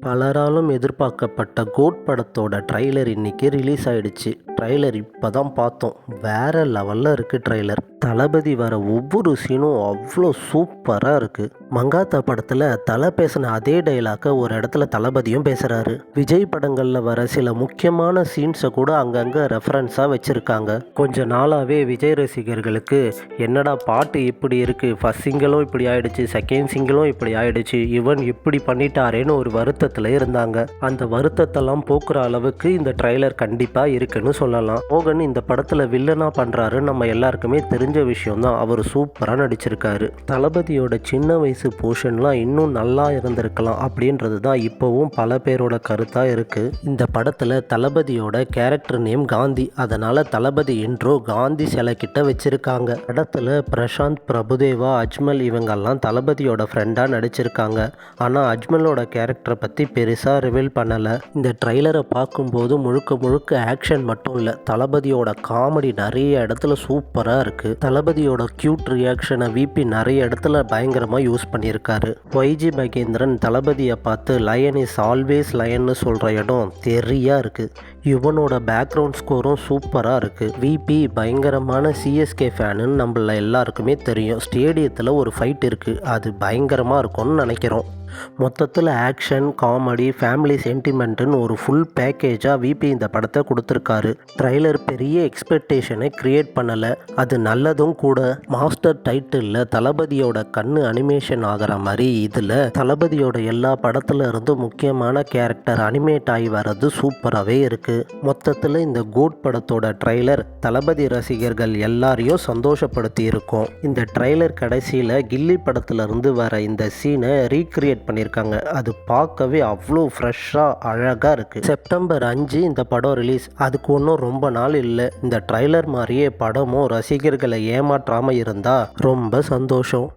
பலராலும் எதிர்பார்க்கப்பட்ட கோட் படத்தோட ட்ரைலர் இன்னைக்கு ரிலீஸ் ஆயிடுச்சு. ட்ரைலர் இப்போ தான் பார்த்தோம். வேற லெவலில் இருக்குது ட்ரைலர். தளபதி வர ஒவ்வொரு சீனும் அவ்வளோ சூப்பராக இருக்குது. மங்காத்தா படத்தில் தலை பேசின அதே டைலாக்கை ஒரு இடத்துல தளபதியும் பேசுகிறாரு. விஜய் படங்களில் வர சில முக்கியமான சீன்ஸை கூட அங்கங்கே ரெஃபரன்ஸாக வச்சுருக்காங்க. கொஞ்ச நாளாகவே விஜய் ரசிகர்களுக்கு என்னடா பாட்டு இப்படி இருக்குது, ஃபர்ஸ்ட் சிங்கிளும் இப்படி ஆயிடுச்சு, செகண்ட் சிங்கிளும் இப்படி ஆயிடுச்சு, இவன் இப்படி பண்ணிட்டாரேன்னு ஒரு வருத்தத்தில் இருந்தாங்க. அந்த வருத்தத்தெல்லாம் போக்குற அளவுக்கு இந்த ட்ரைலர் கண்டிப்பாக இருக்குன்னு சொல்லலாம். மோகன் இந்த படத்தில் வில்லனா பண்ணுறாரு, நம்ம எல்லாருக்குமே தெரிஞ்ச விஷயம் தான். அவர் சூப்பராக நடிச்சிருக்காரு. தளபதியோட சின்ன வயசு போர்ஷன்லாம் இன்னும் நல்லா இருந்திருக்கலாம் அப்படின்றது தான் இப்போவும் பல பேரோட கருத்தாக இருக்குது. இந்த படத்தில் தளபதியோட கேரக்டர் நேம் காந்தி, அதனால் தளபதி இன்ட்ரோ காந்தி சிலை கிட்ட வச்சிருக்காங்க. படத்தில் பிரசாந்த், பிரபுதேவா, அஜ்மல் இவங்கெல்லாம் தளபதியோட ஃப்ரெண்டாக நடிச்சிருக்காங்க. ஆனால் அஜ்மலோட கேரக்டரை பற்றி பெருசாக ரிவீல் பண்ணலை. இந்த ட்ரைலரை பார்க்கும்போது முழுக்க முழுக்க ஆக்ஷன் மட்டும் இல்லை, தளபதியோட காமெடி நிறைய இடத்துல சூப்பராக இருக்குது. தளபதியோட க்யூட் ரியாக்ஷனை விபி நிறைய இடத்துல பயங்கரமாக யூஸ் பண்ணியிருக்காரு. YG மகேந்திரன் தளபதியை பார்த்து லயன் இஸ் ஆல்வேஸ் லயன்னு சொல்கிற இடம் தெரியா இருக்குது. இவனோட பேக்ரவுண்ட் ஸ்கோரும் சூப்பராக இருக்குது. விபி பயங்கரமான சிஎஸ்கே ஃபேனுன்னு நம்மள எல்லாருக்குமே தெரியும். ஸ்டேடியத்தில் ஒரு ஃபைட் இருக்குது, அது பயங்கரமாக இருக்கும்னு நினைக்கிறோம். மொத்தத்தில் ஆக்ஷன், காமெடி, ஃபேமிலி சென்டிமெண்ட்டுன்னு ஒரு ஃபுல் பேக்கேஜாக விபி இந்த படத்தை கொடுத்துருக்காரு. ட்ரைலர் பெரிய எக்ஸ்பெக்டேஷனை க்ரியேட் பண்ணலை, அது நல்லதும் கூட. மாஸ்டர் டைட்டிலில் தளபதியோட கண்ணு அனிமேஷன் ஆகிற மாதிரி இதில் தளபதியோட எல்லா படத்துல இருந்து முக்கியமான கேரக்டர் அனிமேட் ஆகி வர்றது சூப்பராகவே இருக்குது. மொத்தத்தில் இந்த கோட் படத்தோட ட்ரைலர் தளபதி ரசிகர்கள் எல்லாரையும் சந்தோஷப்படுத்தி இருக்கும். இந்த ட்ரைலர் கடைசியில் கில்லி படத்துலேருந்து வர இந்த சீனை ரீக்ரியேட் பண்ணியிருக்காங்க. அது பார்க்கவே அவ்வளோ ஃப்ரெஷ்ஷாக அழகாக இருக்குது. செப்டம்பர் 5 இந்த படம் ரிலீஸ். அதுக்கு ஒன்றும் ரொம்ப நாள் இல்லை. இந்த ட்ரைலர் மாதிரியே படமும் ரசிகர்களை ஏமாற்றாமல் இருந்தால் ரொம்ப சந்தோஷம்.